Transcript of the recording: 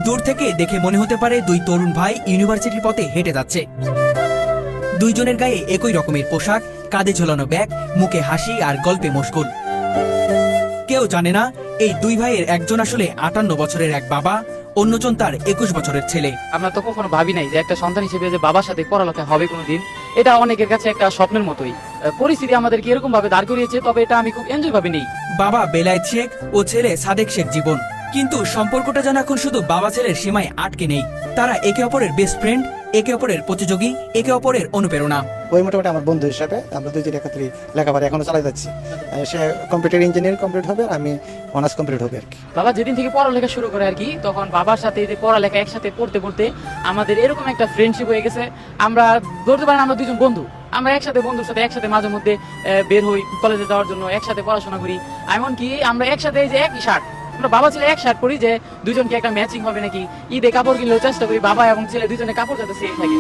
দূর থেকে দেখে মনে হতে পারে দুই তরুণ ভাই ইউনিভার্সিটির পথে হেঁটে যাচ্ছে। দুইজনের গায়ে একই রকমের পোশাক, কাঁধে ঝোলানো ব্যাগ, মুখে হাসি আর গল্পে মশগুল। কেউ জানে না এই দুই ভাইয়ের একজন আসলে 58 বছরের এক বাবা, অন্যজন তার 21 বছরের ছেলে। আমরা তো কখনো ভাবি নাই যে একটা সন্তান হিসেবে যে বাবার সাথে পড়ালেখা হবে কোনোদিন। এটা অনেকের কাছে একটা স্বপ্নের মতোই। পরিস্থিতি আমাদেরকে এরকম ভাবে দাঁড় করিয়েছে, তবে এটা আমি খুব এনজয় ভাবে নেই। বাবা বেলায়েত শেখ ও ছেলে সাদেক শেখ জীবন। কিন্তু সম্পর্কটা যেন এখন শুধু বাবা ছেলের সীমায় আটকে নেই। তারা একে অপরের বেস্ট ফ্রেন্ড, একে অপরের প্রতিযোগী, একে অপরের অনুপ্রেরণা। ওই মোটামুটি আমার বন্ধু হিসাবে আমরা দুইজন একত্রে লেখাপড়া এখনো চালাই যাচ্ছি। সে কম্পিউটার ইঞ্জিনিয়ারিং কমপ্লিট হবে, আর আমি অনার্স কমপ্লিট হবে আর কি। বাবা যেদিন থেকে পড়ালেখা শুরু করে আর কি, তখন বাবার সাথে যে পড়ালেখা একসাথে পড়তে পড়তে আমাদের এরকম একটা ফ্রেন্ডশিপ হয়ে গেছে। আমরা ধরতে পারেন আমরা দুজন বন্ধু, আমরা একসাথে বন্ধুর সাথে একসাথে মাঝে মধ্যে বের হই কলেজে যাওয়ার জন্য, একসাথে পড়াশোনা করি। এমনকি আমরা একসাথে যে একই শার্ট, আমরা বাবা ছেলে এক শার্ট পরি, যে দুজনকে একটা ম্যাচিং হবে নাকি ঈদে কাপড় কিনলেও চেষ্টা করি বাবা এবং ছেলে দুজনে কাপড় যাতে সেম থাকে।